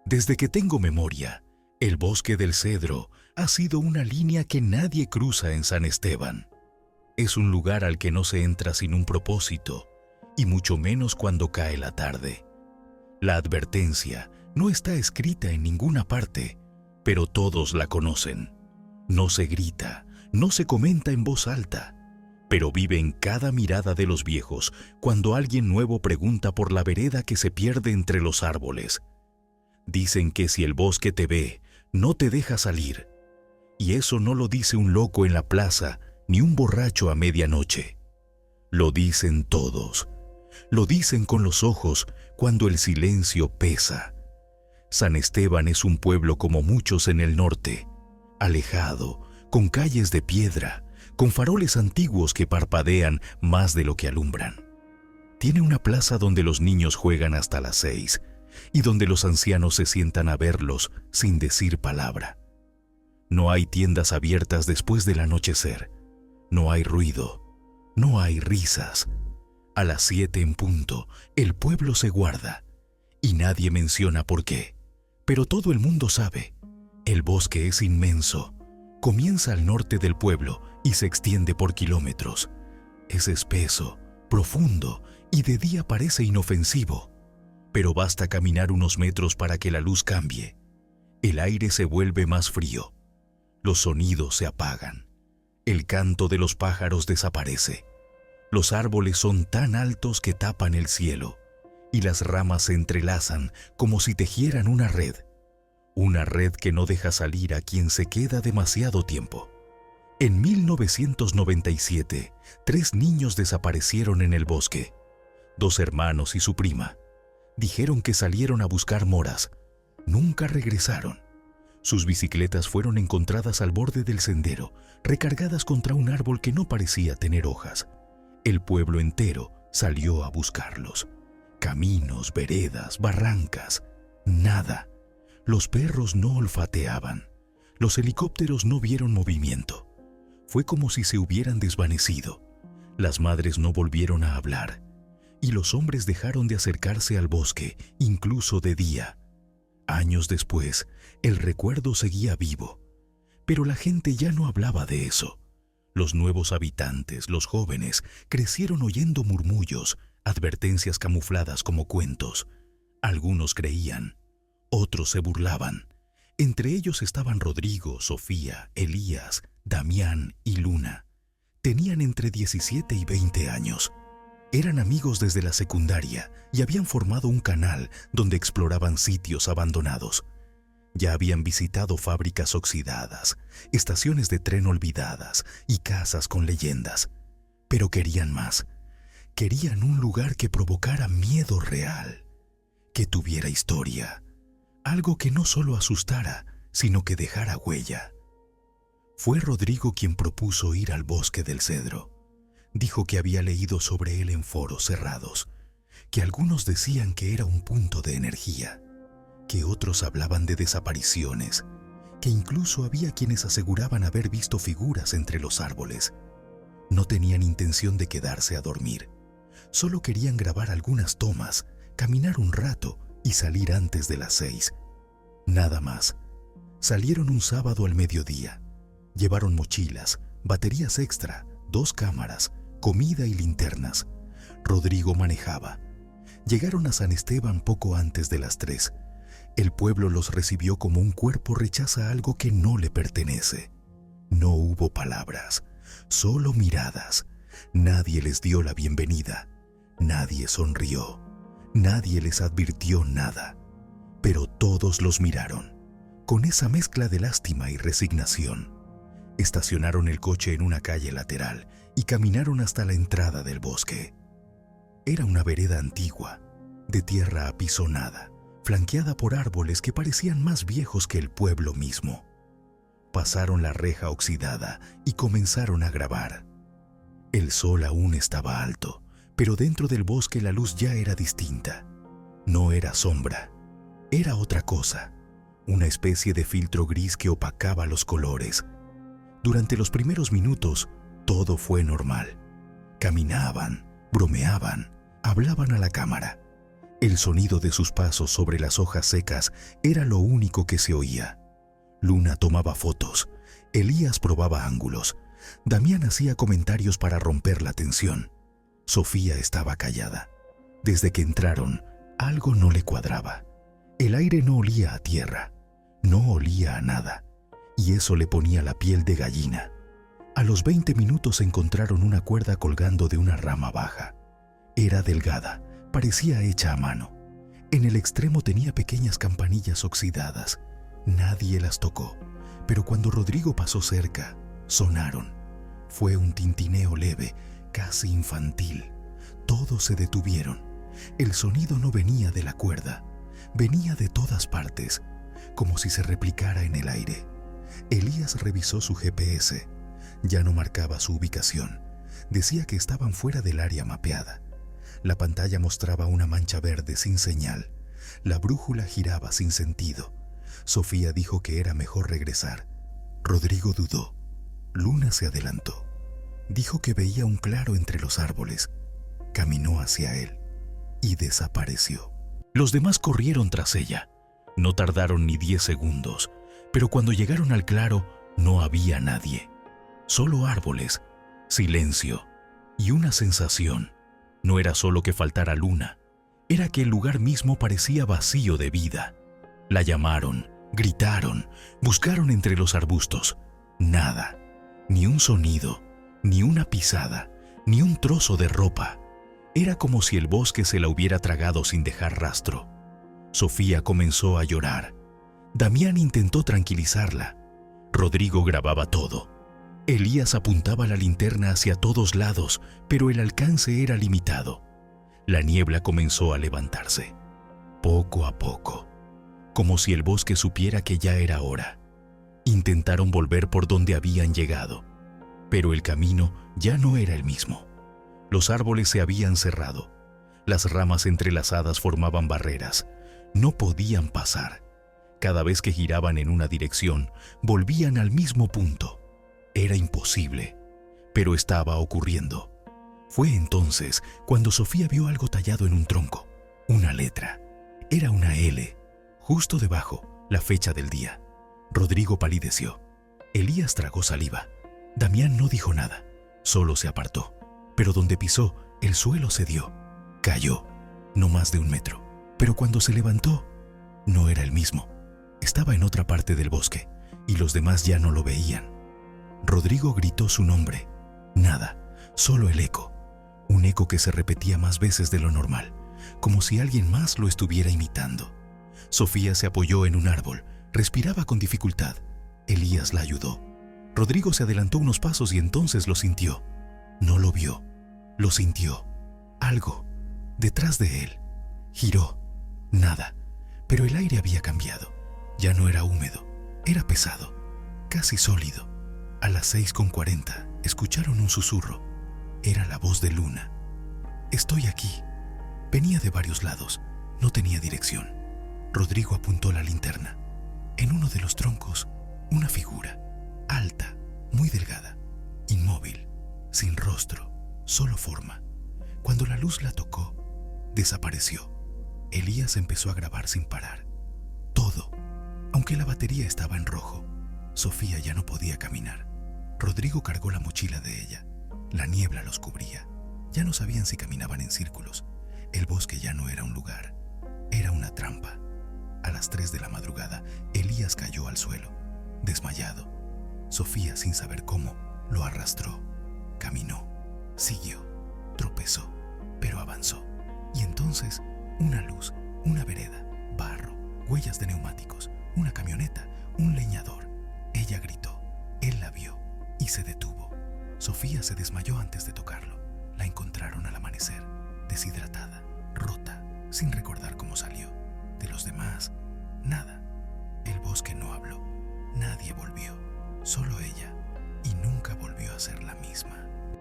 Desde que tengo memoria, el bosque del cedro ha sido una línea que nadie cruza en San Esteban. Es un lugar al que no se entra sin un propósito, y mucho menos cuando cae la tarde. La advertencia no está escrita en ninguna parte, pero todos la conocen. No se grita, no se comenta en voz alta, pero vive en cada mirada de los viejos cuando alguien nuevo pregunta por la vereda que se pierde entre los árboles. Dicen que si el bosque te ve, no te deja salir. Y eso no lo dice un loco en la plaza ni un borracho a medianoche. Lo dicen todos. Lo dicen con los ojos cuando el silencio pesa. San Esteban es un pueblo como muchos en el norte, alejado, con calles de piedra, con faroles antiguos que parpadean más de lo que alumbran. Tiene una plaza donde los niños juegan hasta las 6 y donde los ancianos se sientan a verlos sin decir palabra. No hay tiendas abiertas después del anochecer. No hay ruido. No hay risas. A las 7 en punto, el pueblo se guarda y nadie menciona por qué. Pero todo el mundo sabe. El bosque es inmenso. Comienza al norte del pueblo y se extiende por kilómetros. Es espeso, profundo y de día parece inofensivo. Pero basta caminar unos metros para que la luz cambie. El aire se vuelve más frío. Los sonidos se apagan. El canto de los pájaros desaparece. Los árboles son tan altos que tapan el cielo y las ramas se entrelazan como si tejieran una red que no deja salir a quien se queda demasiado tiempo. En 1997, 3 niños desaparecieron en el bosque, 2 hermanos y su prima. Dijeron que salieron a buscar moras. Nunca regresaron. Sus bicicletas fueron encontradas al borde del sendero, recargadas contra un árbol que no parecía tener hojas. El pueblo entero salió a buscarlos. Caminos, veredas, barrancas, nada. Los perros no olfateaban. Los helicópteros no vieron movimiento. Fue como si se hubieran desvanecido. Las madres no volvieron a hablar. Y los hombres dejaron de acercarse al bosque, incluso de día. Años después, el recuerdo seguía vivo. Pero la gente ya no hablaba de eso. Los nuevos habitantes, los jóvenes, crecieron oyendo murmullos, advertencias camufladas como cuentos. Algunos creían, otros se burlaban. Entre ellos estaban Rodrigo, Sofía, Elías, Damián y Luna. Tenían entre 17 y 20 años. Eran amigos desde la secundaria y habían formado un canal donde exploraban sitios abandonados. Ya habían visitado fábricas oxidadas, estaciones de tren olvidadas y casas con leyendas. Pero querían más. Querían un lugar que provocara miedo real, que tuviera historia, algo que no solo asustara, sino que dejara huella. Fue Rodrigo quien propuso ir al bosque del cedro. Dijo que había leído sobre él en foros cerrados, que algunos decían que era un punto de energía, que otros hablaban de desapariciones, que incluso había quienes aseguraban haber visto figuras entre los árboles. No tenían intención de quedarse a dormir. Solo querían grabar algunas tomas, caminar un rato y salir antes de las 6. Nada más. Salieron un sábado al mediodía. Llevaron mochilas, baterías extra, 2 cámaras, comida y linternas. Rodrigo manejaba. Llegaron a San Esteban poco antes de las 3. El pueblo los recibió como un cuerpo rechaza algo que no le pertenece. No hubo palabras, solo miradas. Nadie les dio la bienvenida. Nadie sonrió. Nadie les advirtió nada. Pero todos los miraron, con esa mezcla de lástima y resignación. Estacionaron el coche en una calle lateral y caminaron hasta la entrada del bosque. Era una vereda antigua, de tierra apisonada, flanqueada por árboles que parecían más viejos que el pueblo mismo. Pasaron la reja oxidada y comenzaron a grabar. El sol aún estaba alto, pero dentro del bosque la luz ya era distinta. No era sombra, era otra cosa, una especie de filtro gris que opacaba los colores. Durante los primeros minutos, todo fue normal. Caminaban, bromeaban, hablaban a la cámara. El sonido de sus pasos sobre las hojas secas era lo único que se oía. Luna tomaba fotos, Elías probaba ángulos, Damián hacía comentarios para romper la tensión. Sofía estaba callada. Desde que entraron, algo no le cuadraba. El aire no olía a tierra, no olía a nada, y eso le ponía la piel de gallina. A los 20 minutos encontraron una cuerda colgando de una rama baja. Era delgada, parecía hecha a mano. En el extremo tenía pequeñas campanillas oxidadas. Nadie las tocó, pero cuando Rodrigo pasó cerca, sonaron. Fue un tintineo leve, casi infantil. Todos se detuvieron. El sonido no venía de la cuerda, venía de todas partes, como si se replicara en el aire. Elías revisó su GPS. Ya no marcaba su ubicación. Decía que estaban fuera del área mapeada. La pantalla mostraba una mancha verde sin señal. La brújula giraba sin sentido. Sofía dijo que era mejor regresar. Rodrigo dudó. Luna se adelantó. Dijo que veía un claro entre los árboles. Caminó hacia él y desapareció. Los demás corrieron tras ella. No tardaron ni 10 segundos, pero cuando llegaron al claro no había nadie. Solo árboles, silencio y una sensación. No era solo que faltara Luna, era que el lugar mismo parecía vacío de vida. La llamaron, gritaron, buscaron entre los arbustos. Nada, ni un sonido, ni una pisada, ni un trozo de ropa. Era como si el bosque se la hubiera tragado sin dejar rastro. Sofía comenzó a llorar. Damián intentó tranquilizarla. Rodrigo grababa todo. Elías apuntaba la linterna hacia todos lados, pero el alcance era limitado. La niebla comenzó a levantarse, poco a poco, como si el bosque supiera que ya era hora. Intentaron volver por donde habían llegado, pero el camino ya no era el mismo. Los árboles se habían cerrado. Las ramas entrelazadas formaban barreras. No podían pasar. Cada vez que giraban en una dirección, volvían al mismo punto. Era imposible, pero estaba ocurriendo. Fue entonces cuando Sofía vio algo tallado en un tronco, una letra. Era una L, justo debajo, la fecha del día. Rodrigo palideció. Elías tragó saliva. Damián no dijo nada, solo se apartó. Pero donde pisó, el suelo cedió. Cayó, no más de 1 metro. Pero cuando se levantó, no era el mismo. Estaba en otra parte del bosque, y los demás ya no lo veían. Rodrigo gritó su nombre. Nada, solo el eco. Un eco que se repetía más veces de lo normal, como si alguien más lo estuviera imitando. Sofía se apoyó en un árbol, respiraba con dificultad. Elías la ayudó. Rodrigo se adelantó unos pasos y entonces lo sintió. No lo vio, lo sintió. Algo, detrás de él. Giró. Nada, pero el aire había cambiado. Ya no era húmedo, era pesado, casi sólido. A las 6:40 escucharon un susurro. Era la voz de Luna. Estoy aquí. Venía de varios lados, no tenía dirección. Rodrigo apuntó la linterna. En uno de los troncos, una figura, alta, muy delgada, inmóvil, sin rostro, solo forma. Cuando la luz la tocó, desapareció. Elías empezó a grabar sin parar. Todo, aunque la batería estaba en rojo. Sofía ya no podía caminar. Rodrigo cargó la mochila de ella. La niebla los cubría. Ya no sabían si caminaban en círculos. El bosque ya no era un lugar, era una trampa. A las 3 de la madrugada, Elías cayó al suelo, desmayado. Sofía, sin saber cómo, lo arrastró. Caminó, siguió, tropezó, pero avanzó. Y entonces, una luz, una vereda, barro, huellas de neumáticos, una camioneta, un leñador. Ella gritó, él la vio y se detuvo. Sofía se desmayó antes de tocarlo. La encontraron al amanecer, deshidratada, rota, sin recordar cómo salió. De los demás, nada. El bosque no habló, nadie volvió, solo ella, y nunca volvió a ser la misma.